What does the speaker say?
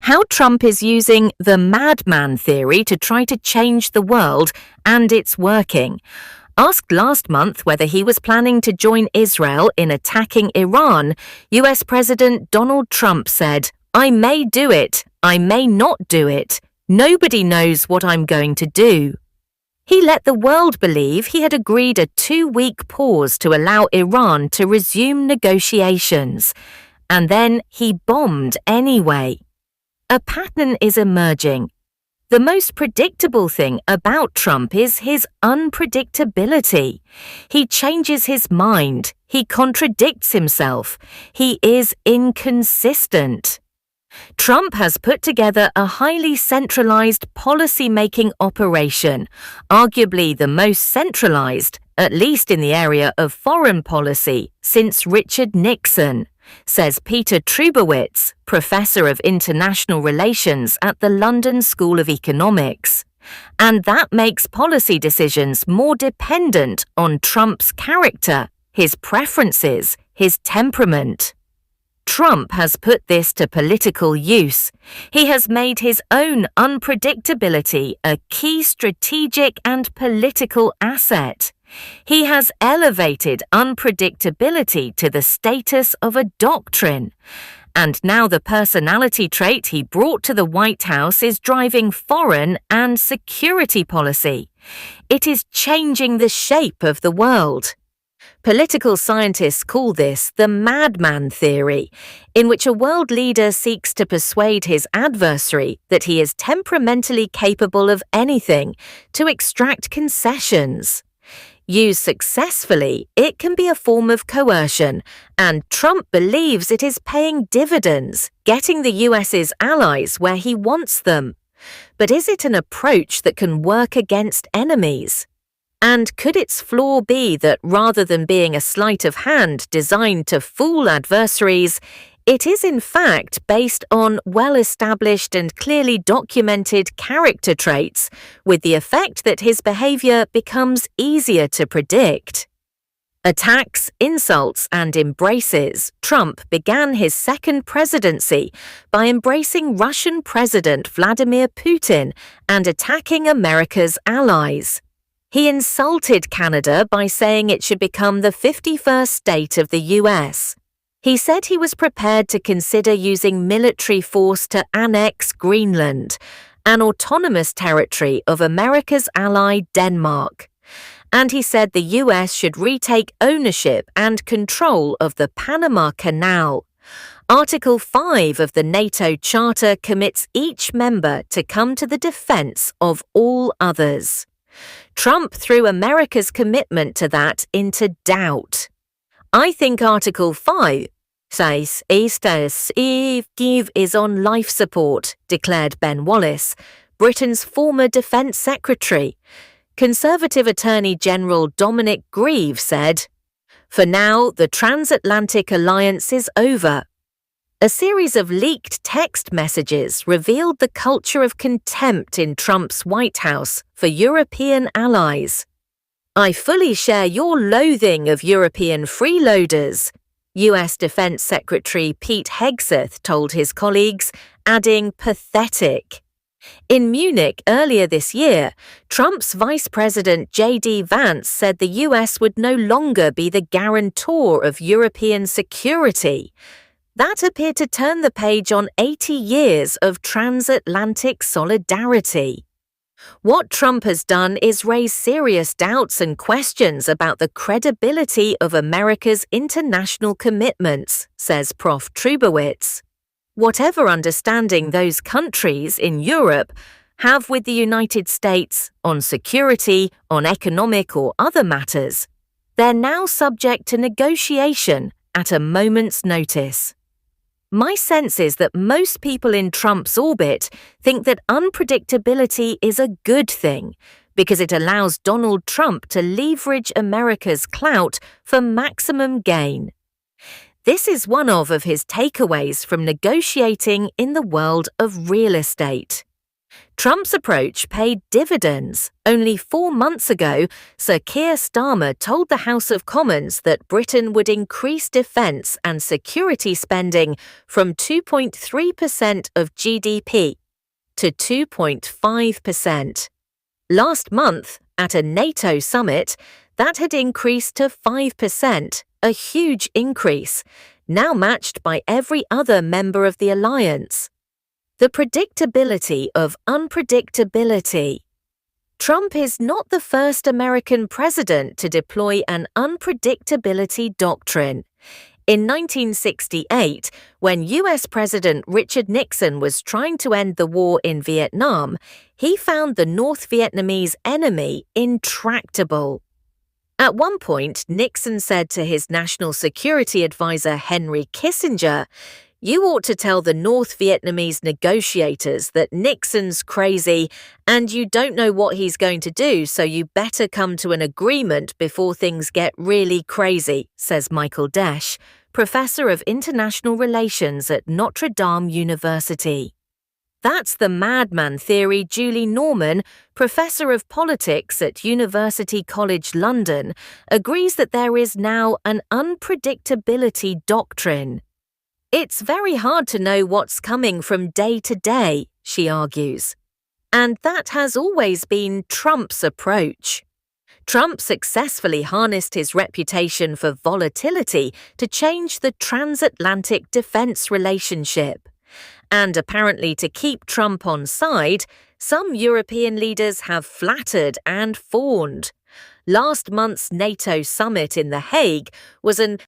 How Trump is using the Madman Theory to try to change the world, and it's working. Asked last month whether he was planning to join Israel in attacking Iran, US President Donald Trump said, "I may do it, I may not do it. Nobody knows what I'm going to do." He let the world believe he had agreed a 2-week pause to allow Iran to resume negotiations. And then he bombed anyway. A pattern is emerging. The most predictable thing about Trump is his unpredictability. He changes his mind. He contradicts himself. He is inconsistent. Trump has put together a highly centralized policy-making operation, arguably the most centralized, at least in the area of foreign policy, since Richard Nixon, says Peter Trubowitz, Professor of International Relations at the London School of Economics. And that makes policy decisions more dependent on Trump's character, his preferences, his temperament. Trump has put this to political use. He has made his own unpredictability a key strategic and political asset. He has elevated unpredictability to the status of a doctrine. And now the personality trait he brought to the White House is driving foreign and security policy. It is changing the shape of the world. Political scientists call this the Madman Theory, in which a world leader seeks to persuade his adversary that he is temperamentally capable of anything, to extract concessions. Used successfully, it can be a form of coercion, and Trump believes it is paying dividends, getting the US's allies where he wants them. But is it an approach that can work against enemies? And could its flaw be that rather than being a sleight of hand designed to fool adversaries, it is in fact based on well-established and clearly documented character traits, with the effect that his behavior becomes easier to predict? Attacks, insults, and embraces, Trump began his second presidency by embracing Russian President Vladimir Putin and attacking America's allies. He insulted Canada by saying it should become the 51st state of the US. He said he was prepared to consider using military force to annex Greenland, an autonomous territory of America's ally Denmark. And he said the US should retake ownership and control of the Panama Canal. Article 5 of the NATO Charter commits each member to come to the defense of all others. Trump threw America's commitment to that into doubt. "I think Article 5 says Kyiv is on life support," declared Ben Wallace, Britain's former defence secretary. Conservative Attorney General Dominic Grieve said, "For now, the transatlantic alliance is over." A series of leaked text messages revealed the culture of contempt in Trump's White House for European allies. "I fully share your loathing of European freeloaders," US Defense Secretary Pete Hegseth told his colleagues, adding pathetic. In Munich earlier this year, Trump's Vice President J.D. Vance said the US would no longer be the guarantor of European security. That appeared to turn the page on 80 years of transatlantic solidarity. What Trump has done is raise serious doubts and questions about the credibility of America's international commitments, says Prof. Trubowitz. Whatever understanding those countries in Europe have with the United States on security, on economic or other matters, they're now subject to negotiation at a moment's notice. My sense is that most people in Trump's orbit think that unpredictability is a good thing because it allows Donald Trump to leverage America's clout for maximum gain. This is one of his takeaways from negotiating in the world of real estate. Trump's approach paid dividends. Only 4 months ago, Sir Keir Starmer told the House of Commons that Britain would increase defence and security spending from 2.3% of GDP to 2.5%. Last month, at a NATO summit, that had increased to 5%, a huge increase, now matched by every other member of the alliance. The predictability of unpredictability. Trump is not the first American president to deploy an unpredictability doctrine. In 1968, when U.S. President Richard Nixon was trying to end the war in Vietnam, he found the North Vietnamese enemy intractable. At one point, Nixon said to his national security advisor Henry Kissinger, "You ought to tell the North Vietnamese negotiators that Nixon's crazy and you don't know what he's going to do, so you better come to an agreement before things get really crazy," says Michael Desch, professor of international relations at Notre Dame University. That's the Madman Theory. Julie Norman, professor of politics at University College London, agrees that there is now an unpredictability doctrine. It's very hard to know what's coming from day to day, she argues. And that has always been Trump's approach. Trump successfully harnessed his reputation for volatility to change the transatlantic defense relationship. And apparently to keep Trump on side, some European leaders have flattered and fawned. Last month's NATO summit in The Hague was an